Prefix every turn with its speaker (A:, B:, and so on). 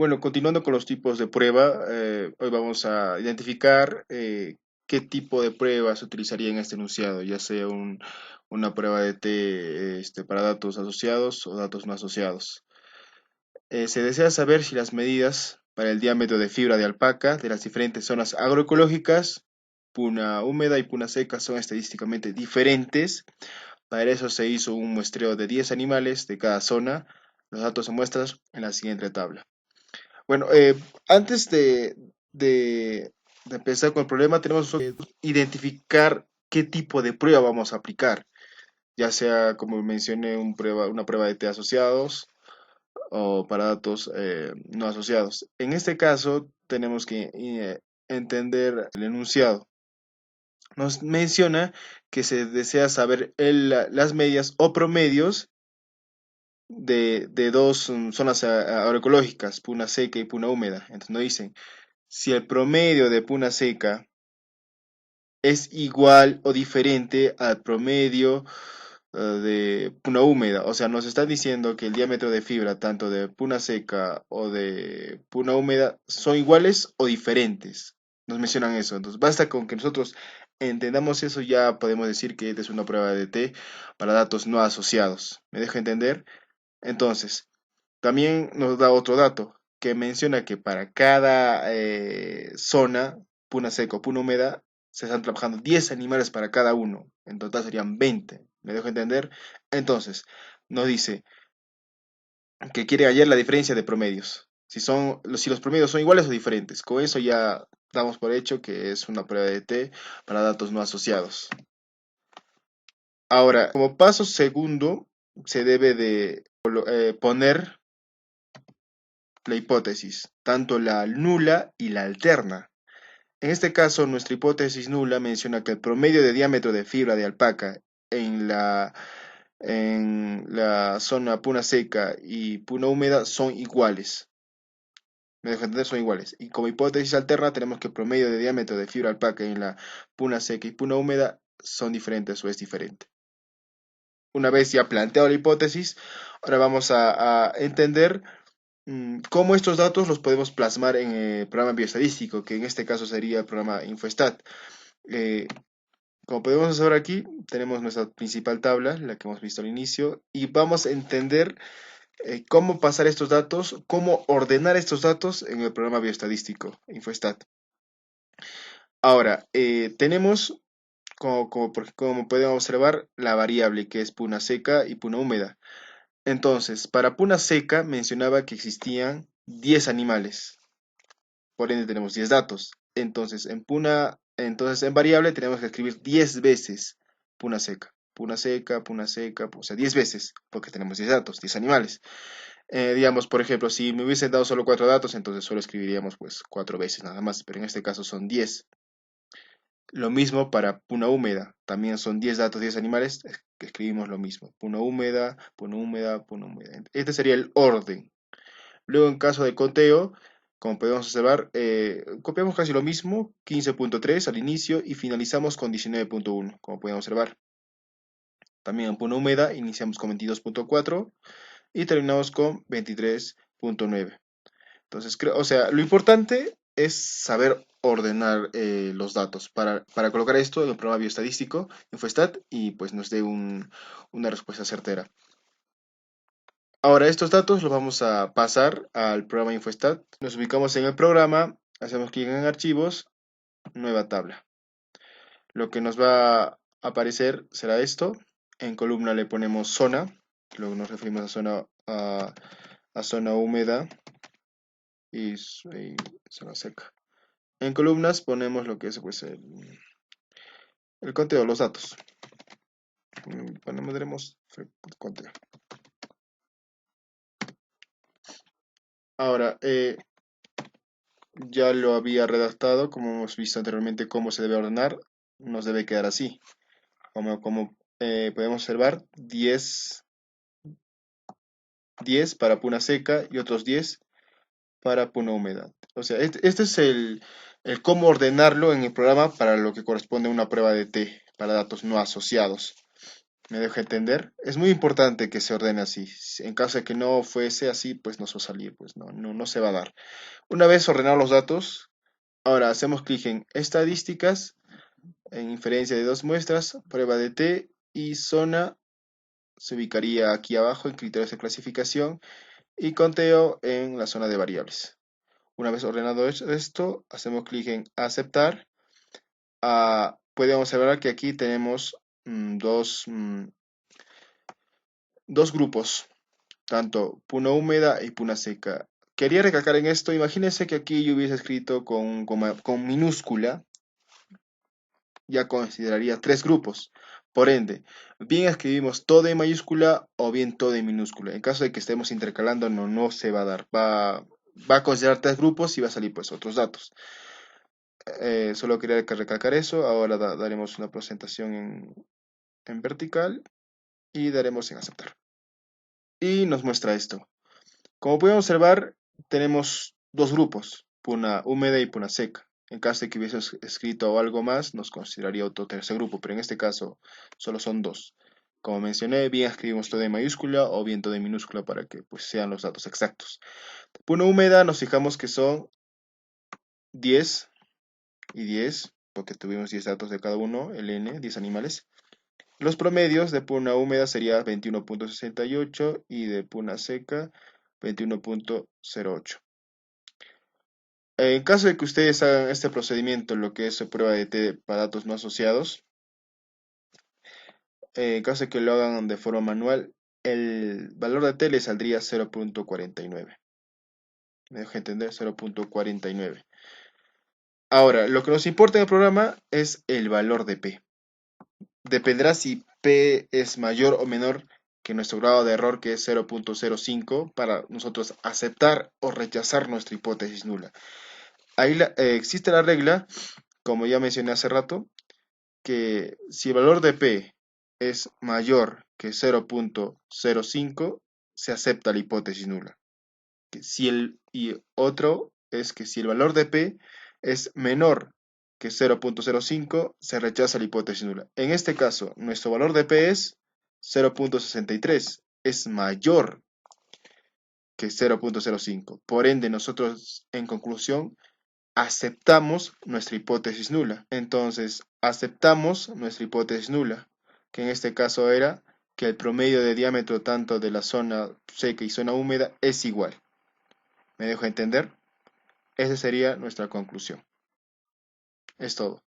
A: Bueno, continuando con los tipos de prueba, hoy vamos a identificar qué tipo de prueba se utilizaría en este enunciado, ya sea una prueba de T para datos asociados o datos no asociados. Se desea saber si las medidas para el diámetro de fibra de alpaca de las diferentes zonas agroecológicas, puna húmeda y puna seca, son estadísticamente diferentes. Para eso se hizo un muestreo de 10 animales de cada zona. Los datos se muestran en la siguiente tabla. Bueno, antes de empezar con el problema, tenemos que identificar qué tipo de prueba vamos a aplicar, ya sea, como mencioné, una prueba de T asociados o para datos no asociados. En este caso, tenemos que entender el enunciado. Nos menciona que se desea saber las medias o promedios de dos zonas agroecológicas, puna seca y puna húmeda. Entonces nos dicen, si el promedio de puna seca es igual o diferente al promedio de puna húmeda, o sea, nos están diciendo que el diámetro de fibra tanto de puna seca o de puna húmeda son iguales o diferentes. Nos mencionan eso, entonces basta con que nosotros entendamos eso, ya podemos decir que esta es una prueba de T para datos no asociados. ¿Me deja entender? Entonces, también nos da otro dato que menciona que para cada zona, puna seca o puna húmeda, se están trabajando 10 animales para cada uno. En total serían 20. ¿Me dejo entender? Entonces, nos dice que quiere hallar la diferencia de promedios. Si los promedios son iguales o diferentes. Con eso ya damos por hecho que es una prueba de T para datos no asociados. Ahora, como paso segundo, se debe de poner la hipótesis, tanto la nula y la alterna. En este caso, nuestra hipótesis nula menciona que el promedio de diámetro de fibra de alpaca en la zona puna seca y puna húmeda son iguales. Me dejo entender, son iguales. Y como hipótesis alterna tenemos que el promedio de diámetro de fibra alpaca en la puna seca y puna húmeda son diferentes o es diferente. Una vez ya planteado la hipótesis, ahora vamos a entender cómo estos datos los podemos plasmar en el programa bioestadístico, que en este caso sería el programa Infostat. Eh, Como podemos observar aquí, tenemos nuestra principal tabla, la que hemos visto al inicio, y vamos a entender cómo pasar estos datos, cómo ordenar estos datos en el programa bioestadístico Infostat. Ahora, tenemos, como podemos observar, la variable que es puna seca y puna húmeda. Entonces, para puna seca mencionaba que existían 10 animales. Por ende tenemos 10 datos. Entonces en variable tenemos que escribir 10 veces puna seca. Puna seca, puna seca, o sea, 10 veces, porque tenemos 10 datos, 10 animales. Digamos, por ejemplo, si me hubiesen dado solo 4 datos, entonces solo escribiríamos pues 4 veces nada más, pero en este caso son 10. Lo mismo para puna húmeda, también son 10 datos, 10 animales, que escribimos lo mismo. Puna húmeda, puna húmeda, puna húmeda. Este sería el orden. Luego, en caso de conteo, como podemos observar, copiamos casi lo mismo, 15.3 al inicio y finalizamos con 19.1, como podemos observar. También en puna húmeda iniciamos con 22.4 y terminamos con 23.9. Entonces, o sea, lo importante es saber ordenar los datos para colocar esto en el programa bioestadístico, Infostat, y pues nos dé una respuesta certera. Ahora, estos datos los vamos a pasar al programa Infostat. Nos ubicamos en el programa, hacemos clic en archivos, nueva tabla. Lo que nos va a aparecer será esto. En columna le ponemos zona, luego nos referimos a zona húmeda y zona seca. En columnas ponemos lo que es pues, el conteo, los datos. Ponemos conteo. Ahora, ya lo había redactado, como hemos visto anteriormente cómo se debe ordenar, nos debe quedar así. Como podemos observar, 10 para puna seca y otros 10 para puna húmeda. O sea, este es el cómo ordenarlo en el programa para lo que corresponde a una prueba de T, para datos no asociados. ¿Me dejo entender? Es muy importante que se ordene así. En caso de que no fuese así, pues no va a salir, pues no se va a dar. Una vez ordenados los datos, ahora hacemos clic en estadísticas, en inferencia de dos muestras, prueba de T y zona se ubicaría aquí abajo en criterios de clasificación y conteo en la zona de variables. Una vez ordenado esto, hacemos clic en aceptar. Podemos observar que aquí tenemos dos grupos, tanto puna húmeda y puna seca. Quería recalcar en esto, imagínense que aquí yo hubiese escrito con minúscula, ya consideraría tres grupos. Por ende, bien escribimos todo en mayúscula o bien todo en minúscula. En caso de que estemos intercalando, no se va a dar. Va a considerar tres grupos y va a salir pues otros datos. Solo quería recalcar eso. Ahora daremos una presentación en vertical y daremos en aceptar. Y nos muestra esto. Como pueden observar, tenemos dos grupos, puna húmeda y puna seca. En caso de que hubiese escrito algo más, nos consideraría otro tercer grupo, pero en este caso solo son dos. Como mencioné, bien escribimos todo en mayúscula o bien todo en minúscula para que pues, sean los datos exactos. Puna húmeda nos fijamos que son 10 y 10, porque tuvimos 10 datos de cada uno, el N, 10 animales. Los promedios de puna húmeda sería 21.68 y de puna seca 21.08. En caso de que ustedes hagan este procedimiento, lo que es prueba de T para datos no asociados, en caso de que lo hagan de forma manual, el valor de T le saldría 0.49. ¿Me dejo entender? 0.49. Ahora, lo que nos importa en el programa es el valor de P. Dependerá si P es mayor o menor que nuestro grado de error, que es 0.05, para nosotros aceptar o rechazar nuestra hipótesis nula. Ahí existe la regla, como ya mencioné hace rato, que si el valor de P es mayor que 0.05, se acepta la hipótesis nula. Y otro es que si el valor de P es menor que 0.05, se rechaza la hipótesis nula. En este caso, nuestro valor de P es 0.63, es mayor que 0.05. Por ende, nosotros, en conclusión, aceptamos nuestra hipótesis nula. Entonces, aceptamos nuestra hipótesis nula, que en este caso era que el promedio de diámetro tanto de la zona seca y zona húmeda es igual. ¿Me dejo entender? Esa sería nuestra conclusión. Es todo.